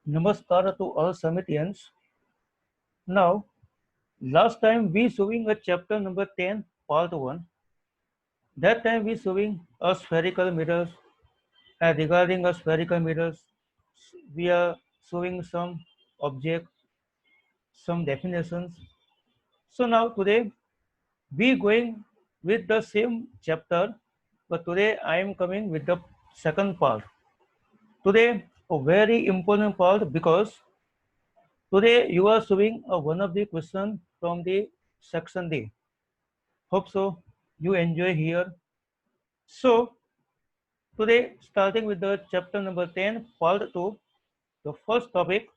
Namaskar to all Samitians. Now, last time we showing a chapter number 10, part 1. That time we showing a spherical mirrors and regarding a spherical mirrors, we are showing some objects, some definitions. So now today we going with the same chapter, but today I am coming with the second part. Today a very important part because today you are showing one of the question from the section D. Hope so you enjoy here. So today starting with the chapter number 10 part 2, the first topic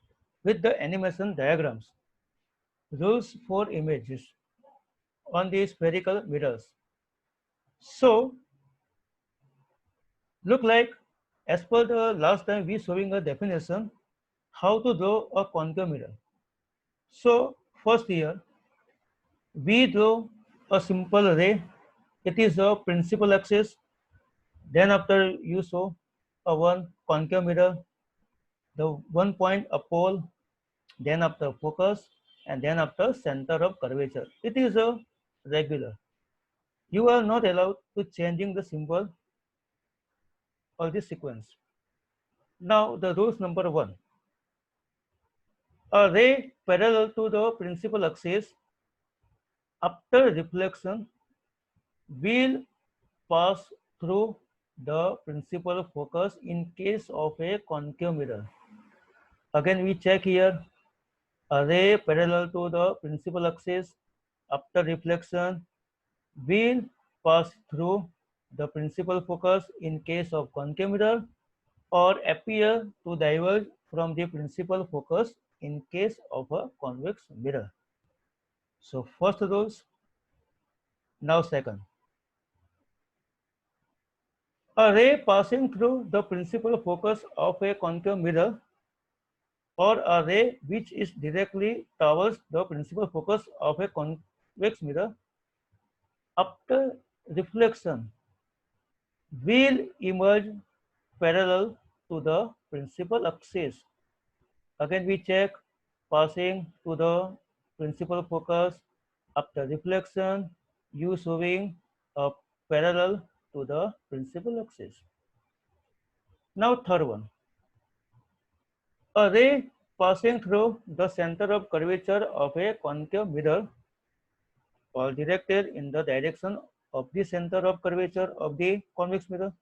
with the animation diagrams, rules for images on the spherical mirrors. So look like as per the last time we showing a definition how to draw a concave mirror. So first here we draw a simple ray. It is a principal axis. Then after you show a one concave mirror, the 1 point a pole, then after focus, and then after center of curvature. It is a regular. You are not allowed to changing the symbol or the sequence. Now the rules number 1. A ray parallel to the principal axis after reflection will pass through the principal focus in case of a concave mirror. Again we check here, a ray parallel to the principal axis after reflection will pass through the principal focus in case of concave mirror or appear to diverge from the principal focus in case of a convex mirror. So first rules, now second. A ray passing through the principal focus of a concave mirror or a ray which is directly towards the principal focus of a convex mirror after reflection will emerge parallel to the principal axis. Again we check, passing to the principal focus after reflection, you showing a parallel to the principal axis. Now third one, a ray passing through the center of curvature of a concave mirror or directed in the direction of the center of curvature of the convex mirror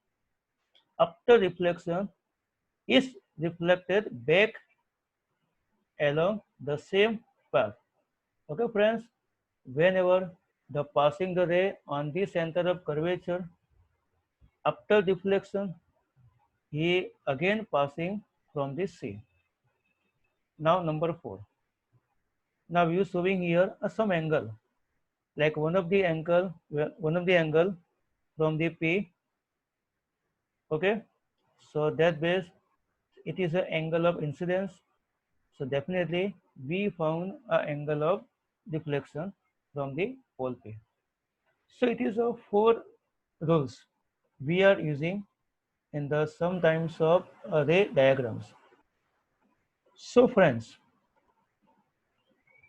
after reflection is reflected back along the same path. Okay, friends, whenever the passing the ray on the center of curvature, after deflection, he again passing from the C. Now number 4. Now you showing here some angle, like one of the angle from the P. Okay, so that base it is an angle of incidence. So definitely we found an angle of deflection from the pole P. So it is a 4 rules we are using in the sometimes of array diagrams. So friends,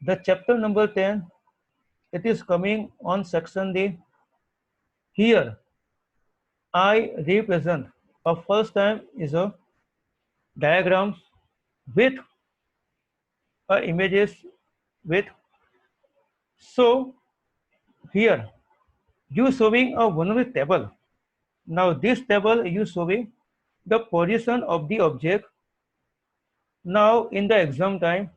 the chapter number 10, it is coming on section D. Here I represent a first time is a diagrams with images with. So here you showing a one of the table. Now this table you showing the position of the object. Now in the exam time,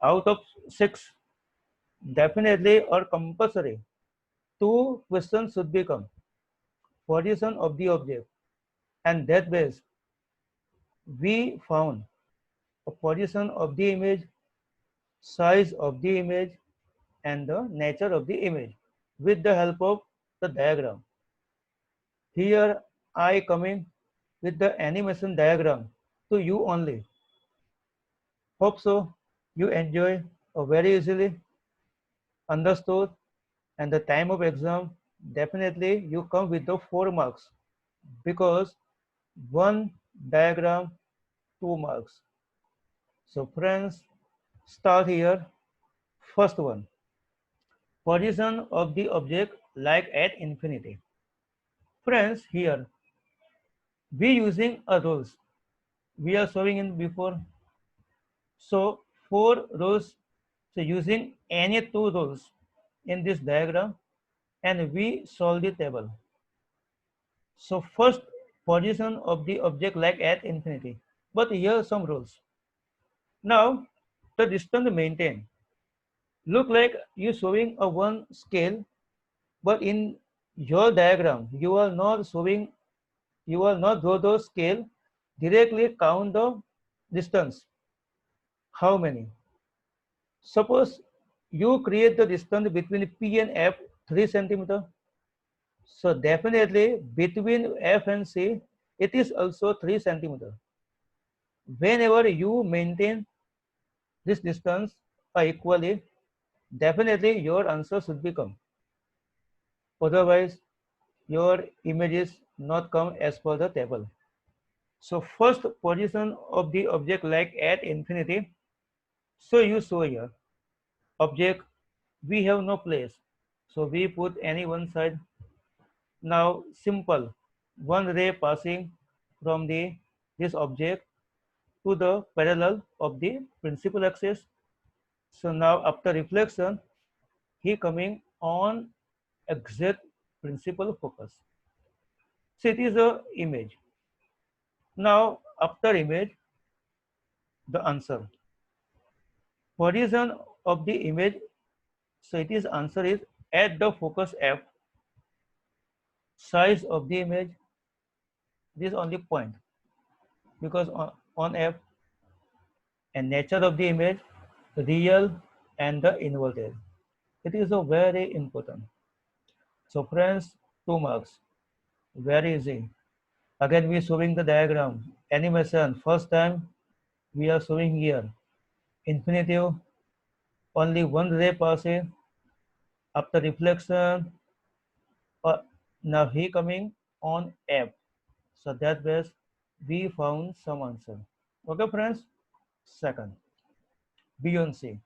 out of 6, definitely or compulsory, 2 questions should become position of the object, and that base we found a position of the image, size of the image, and the nature of the image with the help of the diagram. Here I coming with the animation diagram to you only. Hope so you enjoy very easily understood, and the time of exam definitely you come with the 4 marks because one diagram 2 marks. So friends, start here. First one, position of the object like at infinity. Friends, here we using a rules. We are showing in before. So four rows. So using any two rows in this diagram, and we solve the table. So first position of the object like at infinity. But here some rules. Now the distance maintained. Look like you showing a one scale, but in your diagram you are not draw the scale, directly count the distance. How many? Suppose you create the distance between P and F 3 centimeter. So definitely between F and C, it is also 3 centimeter. Whenever you maintain this distance equally, definitely your answer should become. Otherwise, your images not come as per the table. So first position of the object like at infinity. So you show here object, we have no place. So we put any one side. Now simple, one ray passing from the this object to the parallel of the principal axis. So now after reflection, he coming on exact principal focus. So it is a image. Now after image, the answer. Position of the image. So it is answer is at the focus F. Size of the image. This only point because on F, and nature of the image, real and the inverted. It is a very important. So friends, 2 marks. Very easy. Again, we are showing the diagram. Animation. First time we are showing here. Infinitive. Only one ray passing. After reflection. Now he coming on F. So that was we found some answer. Okay, friends. Second, Beyonce.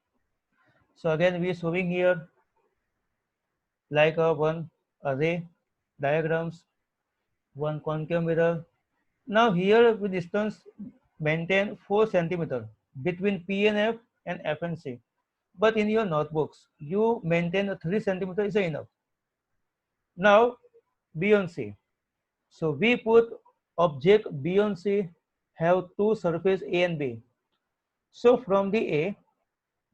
So again, we are showing here like a one array diagrams, one concave mirror. Now here with distance maintain 4 centimeter between P and F and F and C. But in your notebooks, you maintain a 3 centimeter is enough. Now beyond C. So we put object beyond C have two surface A and B. So from the A,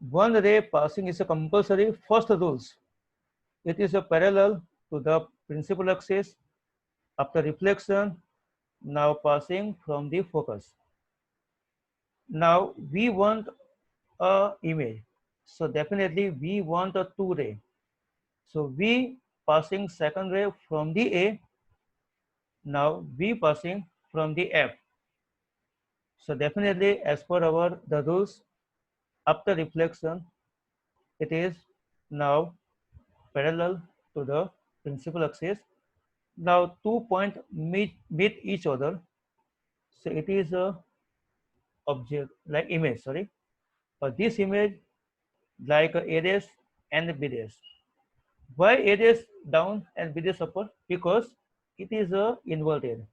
one ray passing is a compulsory first rules. It is a parallel to the principal axis. After reflection, now passing from the focus. Now we want a image. So definitely we want a two ray. So we passing second ray from the A. Now we passing from the F. So definitely as per our the rules, after reflection, it is now parallel to the principal axis. Now 2 points meet each other. So it is a object like image, sorry. This image like A dash and B dash. Why A dash down and B dash upper? Because it is a inverted.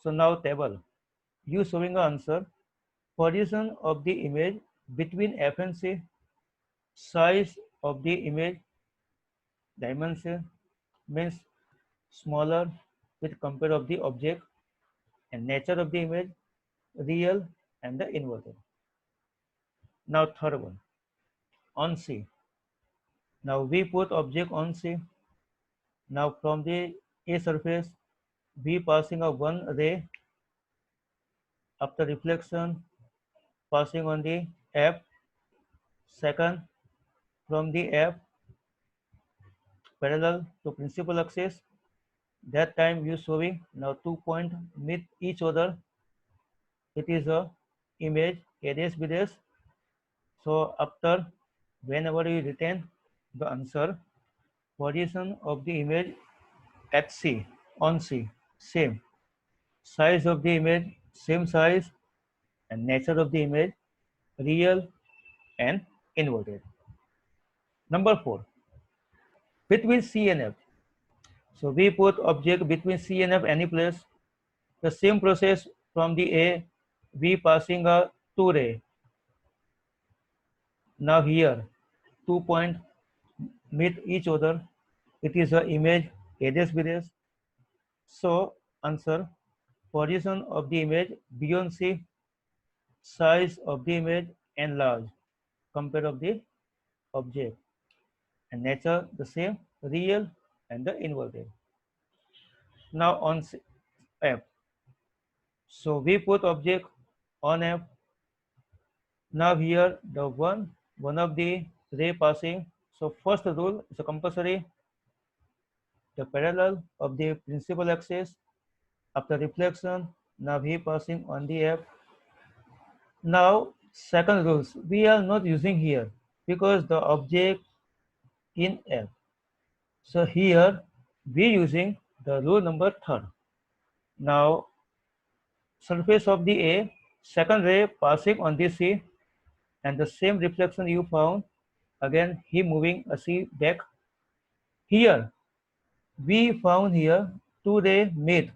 So now table. You showing the answer. Position of the image between F and C. Size of the image dimension means smaller with compare of the object, and nature of the image real and the inverted. Now third one on C. Now we put object on C. Now from the A surface we passing a one ray. After reflection passing on the F. Second from the F parallel to principal axis. That time you showing now 2 points meet each other. It is a image A dash B dash. So after whenever you retain the answer, position of the image at C on C same, size of the image same size, and nature of the image real and inverted. Number 4, between C and F. So we put object between C and F any place. The same process from the A, we passing a 2 ray. Now here, 2 points meet each other. It is a image A dash B dash. So answer, position of the image beyond C, size of the image enlarge, compare of the object, and nature the same, real and the inverted. Now on F. So we put object on F. Now here the one of the ray passing. So first rule is a compulsory, the parallel of the principal axis after reflection. Now we passing on the F. Now second rules we are not using here because the object in F. So here we using the rule number third. Now surface of the A, second ray passing on the C, and the same reflection you found, again he moving a C back. Here we found here two ray meet,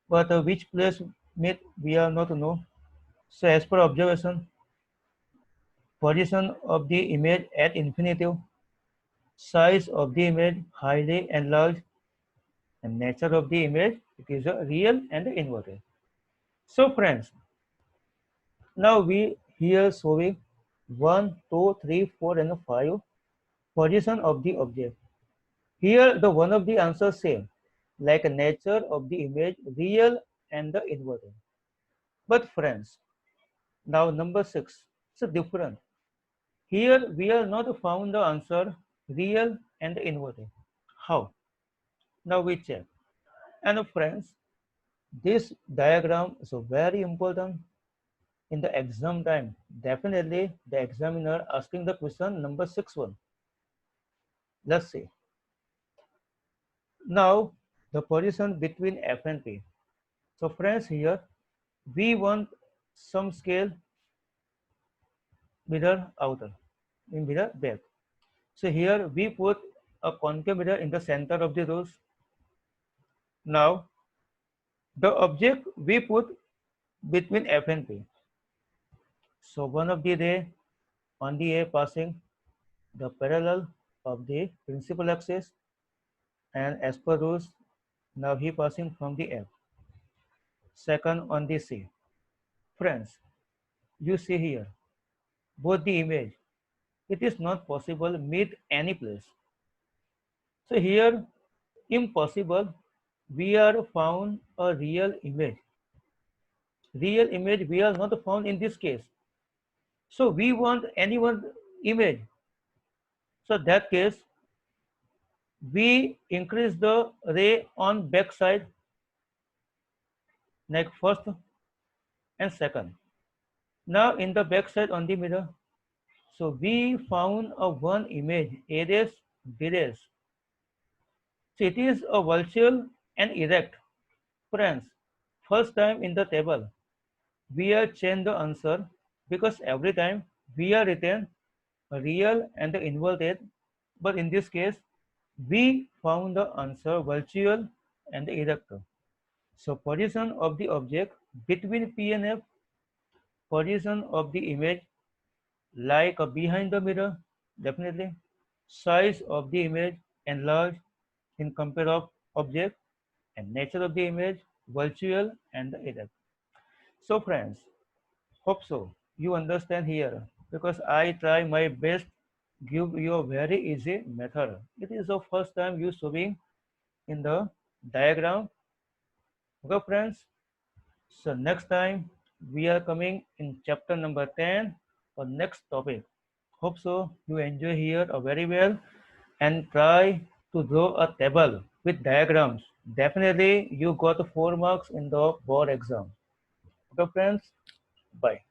but which place meet we are not know. So as per observation, position of the image at infinitive, size of the image highly enlarged, and nature of the image, it is a real and inverted. So friends, now we here showing 1, 2, 3, 4 and 5 position of the object. Here the one of the answers same, like a nature of the image real and the inverted. But friends, now number 6, it's different. Here we are not found the answer real and inverted. How? Now we check. And friends, this diagram is very important in the exam time. Definitely the examiner asking the question number 6 one. Let's see. Now the position between F and P. So friends, here we want some scale mirror outer in mirror back. So here we put a concave mirror in the center of the rows. Now the object we put between F and P. So one of the ray on the A passing the parallel of the principal axis, and as per rules now he passing from the F. Second on the C. Friends, you see here both the image, it is not possible meet any place. So here impossible, we are found a real image. Real image we are not found in this case. So we want any one image. So that case we increase the ray on back side, like first and second. Now in the back side on the mirror, so we found a one image, A dash, B dash. So it is a virtual and erect. Friends, first time in the table, we are change the answer because every time we are written real and the inverted, but in this case, we found the answer virtual and the erect. So position of the object between P and F, position of the image like behind the mirror, definitely. Size of the image enlarged in compare of object, and nature of the image virtual and the erect. So friends, hope so you understand here because I try my best give you a very easy method. It is the first time you showing in the diagram. Okay friends, so next time we are coming in chapter number 10 for next topic. Hope so you enjoy here very well and try to draw a table with diagrams. Definitely you got 4 marks in the board exam. Okay friends, bye.